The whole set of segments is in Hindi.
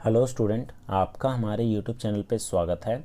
हेलो स्टूडेंट, आपका हमारे यूट्यूब चैनल पे स्वागत है।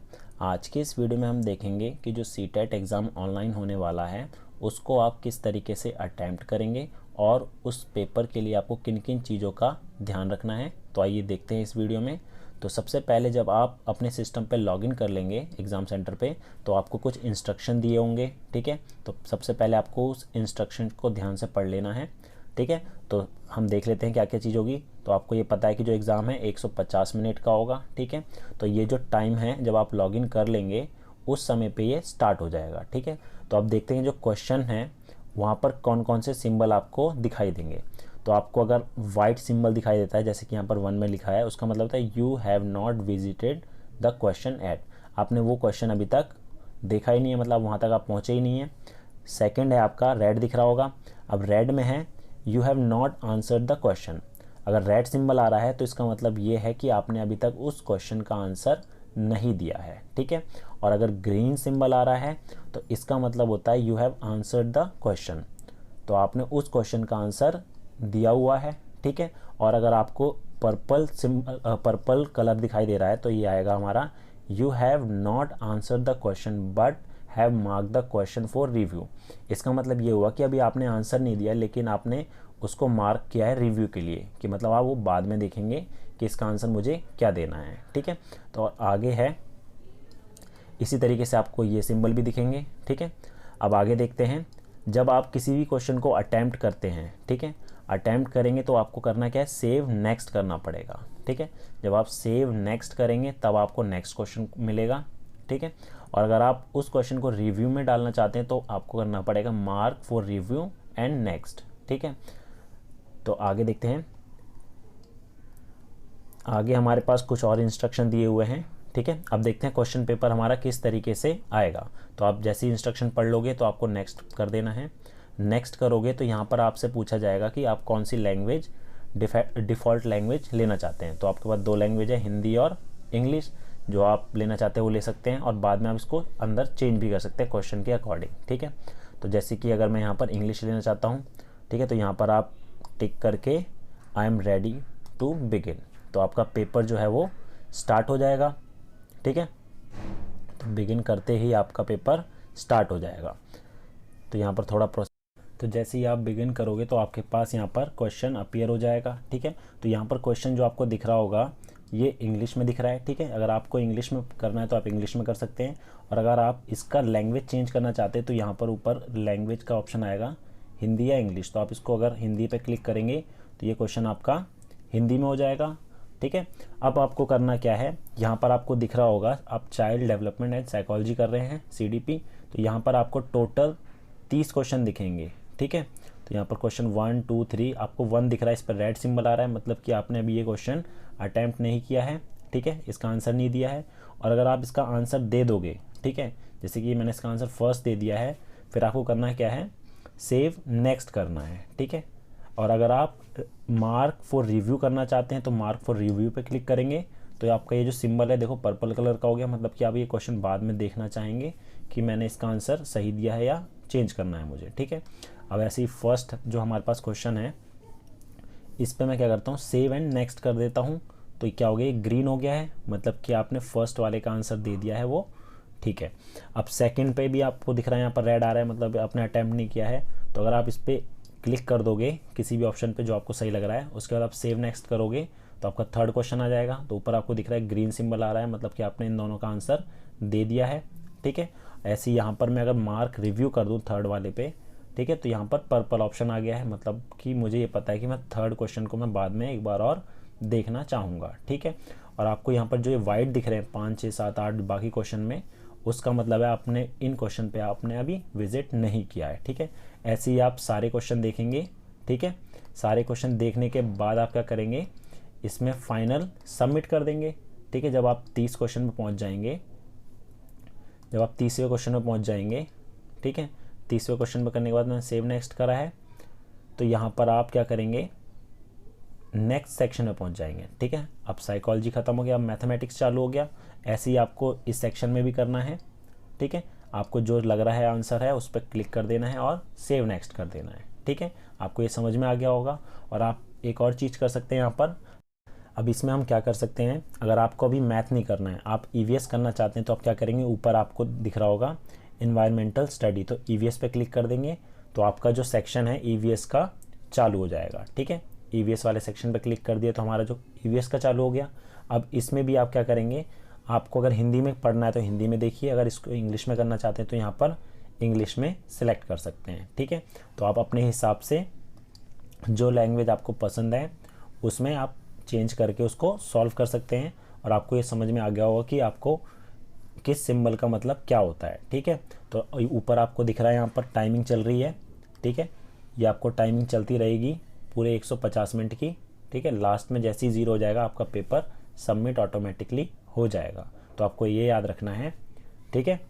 आज के इस वीडियो में हम देखेंगे कि जो सीटेट एग्ज़ाम ऑनलाइन होने वाला है उसको आप किस तरीके से अटैम्प्ट करेंगे और उस पेपर के लिए आपको किन किन चीज़ों का ध्यान रखना है। तो आइए देखते हैं इस वीडियो में। तो सबसे पहले जब आप अपने सिस्टम पे लॉगिन कर लेंगे एग्ज़ाम सेंटर पे, तो आपको कुछ इंस्ट्रक्शन दिए होंगे। ठीक है, तो सबसे पहले आपको उस इंस्ट्रक्शन को ध्यान से पढ़ लेना है। ठीक है, तो हम देख लेते हैं क्या क्या चीज़ होगी। तो आपको ये पता है कि जो एग्ज़ाम है 150 मिनट का होगा। ठीक है, तो ये जो टाइम है जब आप लॉगिन कर लेंगे उस समय पे ये स्टार्ट हो जाएगा। ठीक है, तो आप देखते हैं जो क्वेश्चन है वहाँ पर कौन कौन से सिंबल आपको दिखाई देंगे। तो आपको अगर वाइट सिंबल दिखाई देता है, जैसे कि यहाँ पर 1 में लिखा है, उसका मतलब होता है you have not visited the question yet. आपने वो क्वेश्चन अभी तक देखा ही नहीं है, मतलब वहाँ तक आप पहुँचे ही नहीं है। सेकंड है आपका रेड दिख रहा होगा। अब रेड में है you have not answered the question. अगर रेड सिंबल आ रहा है तो इसका मतलब ये है कि आपने अभी तक उस क्वेश्चन का आंसर नहीं दिया है। ठीक है, और अगर ग्रीन सिंबल आ रहा है तो इसका मतलब होता है you have answered the question, तो आपने उस क्वेश्चन का आंसर दिया हुआ है। ठीक है, और अगर आपको पर्पल कलर दिखाई दे रहा है तो ये आएगा हमारा you have not answered the question but have mark the question for review. इसका मतलब ये हुआ कि अभी आपने आंसर नहीं दिया लेकिन आपने उसको मार्क किया है रिव्यू के लिए, कि मतलब आप वो बाद में देखेंगे कि इसका आंसर मुझे क्या देना है। ठीक है, तो आगे है इसी तरीके से आपको ये सिंबल भी दिखेंगे। ठीक है, अब आगे देखते हैं। जब आप किसी भी क्वेश्चन को अटैम्प्ट करते हैं, ठीक है, अटैम्प्ट करेंगे तो आपको करना क्या है, सेव नेक्स्ट करना पड़ेगा। ठीक है, जब आप सेव नेक्स्ट करेंगे तब आपको नेक्स्ट क्वेश्चन मिलेगा। ठीक है, और अगर आप उस क्वेश्चन को रिव्यू में डालना चाहते हैं तो आपको करना पड़ेगा mark for review and next. ठीक है, तो आगे देखते हैं। आगे हमारे पास कुछ और इंस्ट्रक्शन दिए हुए हैं। ठीक है, अब देखते हैं क्वेश्चन पेपर हमारा किस तरीके से आएगा। तो आप जैसे इंस्ट्रक्शन पढ़ लोगे तो आपको नेक्स्ट कर देना है। नेक्स्ट करोगे तो यहाँ पर आपसे पूछा जाएगा कि आप कौन सी लैंग्वेज डिफ़ॉल्ट लैंग्वेज लेना चाहते हैं। तो आपके पास 2 लैंग्वेज है, हिंदी और इंग्लिश। जो आप लेना चाहते हैं वो ले सकते हैं और बाद में आप इसको अंदर चेंज भी कर सकते हैं क्वेश्चन के अकॉर्डिंग। ठीक है, तो जैसे कि अगर मैं यहाँ पर इंग्लिश लेना चाहता हूँ, ठीक है, तो यहाँ पर आप टिक करके I am ready to begin, तो आपका पेपर जो है वो स्टार्ट हो जाएगा। ठीक है, तो बिगिन करते ही आपका पेपर स्टार्ट हो जाएगा। तो यहाँ पर थोड़ा प्रोसेस, तो जैसे ही आप बिगिन करोगे तो आपके पास यहाँ पर क्वेश्चन अपीयर हो जाएगा। ठीक है, तो यहाँ पर क्वेश्चन जो आपको दिख रहा होगा ये इंग्लिश में दिख रहा है। ठीक है, अगर आपको इंग्लिश में करना है तो आप इंग्लिश में कर सकते हैं, और अगर आप इसका लैंग्वेज चेंज करना चाहते हैं तो यहाँ पर ऊपर लैंग्वेज का ऑप्शन आएगा, हिंदी या इंग्लिश। तो आप इसको अगर हिंदी पे क्लिक करेंगे तो ये क्वेश्चन आपका हिंदी में हो जाएगा। ठीक है, अब आपको करना क्या है, यहाँ पर आपको दिख रहा होगा आप चाइल्ड डेवलपमेंट एंड साइकोलॉजी कर रहे हैं CDP, तो यहाँ पर आपको टोटल 30 क्वेश्चन दिखेंगे। ठीक है, तो यहाँ पर क्वेश्चन 1 2 3 आपको 1 दिख रहा है, इस पर रेड सिंबल आ रहा है, मतलब कि आपने अभी ये क्वेश्चन अटैम्प्ट नहीं किया है। ठीक है, इसका आंसर नहीं दिया है। और अगर आप इसका आंसर दे दोगे, ठीक है, जैसे कि मैंने इसका आंसर फर्स्ट दे दिया है, फिर आपको करना क्या है, सेव नेक्स्ट करना है। ठीक है, और अगर आप मार्क फॉर रिव्यू करना चाहते हैं तो मार्क फॉर रिव्यू पे क्लिक करेंगे तो आपका ये जो सिंबल है देखो पर्पल कलर का हो गया, मतलब कि आप ये क्वेश्चन बाद में देखना चाहेंगे कि मैंने इसका आंसर सही दिया है या चेंज करना है मुझे। ठीक है, अब ऐसे ही फर्स्ट जो हमारे पास क्वेश्चन है इस पर मैं क्या करता हूँ, सेव एंड नेक्स्ट कर देता हूँ, तो क्या हो गया, ग्रीन हो गया है, मतलब कि आपने फर्स्ट वाले का आंसर दे दिया है वो। ठीक है, अब सेकंड पे भी आपको दिख रहा है यहाँ पर रेड आ रहा है, मतलब आपने अटैम्प्ट नहीं किया है। तो अगर आप इस पर क्लिक कर दोगे किसी भी ऑप्शन पे जो आपको सही लग रहा है, उसके बाद आप सेव नेक्स्ट करोगे तो आपका थर्ड क्वेश्चन आ जाएगा। तो ऊपर आपको दिख रहा है ग्रीन सिंबल आ रहा है, मतलब कि आपने इन दोनों का आंसर दे दिया है। ठीक है, ऐसे ही यहाँ पर मैं अगर मार्क रिव्यू कर दूँ थर्ड वाले पे, ठीक है, तो यहाँ पर पर्पल ऑप्शन आ गया है, मतलब कि मुझे ये पता है कि मैं थर्ड क्वेश्चन को मैं बाद में एक बार और देखना चाहूँगा। ठीक है, और आपको यहाँ पर जो ये वाइट दिख रहे हैं 5 6 7 8 बाकी क्वेश्चन में, उसका मतलब है आपने इन क्वेश्चन पे आपने अभी विजिट नहीं किया है। ठीक है, ऐसे ही आप सारे क्वेश्चन देखेंगे। ठीक है, सारे क्वेश्चन देखने के बाद आप क्या करेंगे, इसमें फाइनल सबमिट कर देंगे। ठीक है, जब आप 30 क्वेश्चन में पहुंच जाएंगे, जब आप 30वें क्वेश्चन में पहुंच जाएंगे, ठीक है, 30वें क्वेश्चन में करने के बाद मैंने सेव नेक्स्ट करा है, तो यहाँ पर आप क्या करेंगे, नेक्स्ट सेक्शन में पहुंच जाएंगे। ठीक है, अब साइकोलॉजी खत्म हो गया, अब मैथमेटिक्स चालू हो गया। ऐसे ही आपको इस सेक्शन में भी करना है। ठीक है, आपको जो लग रहा है आंसर है उस पर क्लिक कर देना है और सेव नेक्स्ट कर देना है। ठीक है, आपको ये समझ में आ गया होगा। और आप एक और चीज़ कर सकते हैं यहाँ पर, अब इसमें हम क्या कर सकते हैं, अगर आपको अभी मैथ नहीं करना है, आप ईवीएस करना चाहते हैं, तो आप क्या करेंगे, ऊपर आपको दिख रहा होगा इन्वायरमेंटल स्टडी, तो ईवीएस पे क्लिक कर देंगे तो आपका जो सेक्शन है ईवीएस का चालू हो जाएगा। ठीक है, ईवीएस वाले सेक्शन पे क्लिक कर दिया तो हमारा जो ईवीएस का चालू हो गया। अब इसमें भी आप क्या करेंगे, आपको अगर हिंदी में पढ़ना है तो हिंदी में देखिए, अगर इसको इंग्लिश में करना चाहते हैं तो यहाँ पर इंग्लिश में सिलेक्ट कर सकते हैं। ठीक है, तो आप अपने हिसाब से जो लैंग्वेज आपको पसंद है उसमें आप चेंज करके उसको सॉल्व कर सकते हैं, और आपको ये समझ में आ गया होगा कि आपको किस सिंबल का मतलब क्या होता है। ठीक है, तो ऊपर आपको दिख रहा है यहाँ पर टाइमिंग चल रही है। ठीक है, ये आपको टाइमिंग चलती रहेगी पूरे 150 मिनट की। ठीक है, लास्ट में जैसे ही 0 हो जाएगा आपका पेपर सबमिट ऑटोमेटिकली हो जाएगा, तो आपको ये याद रखना है। ठीक है,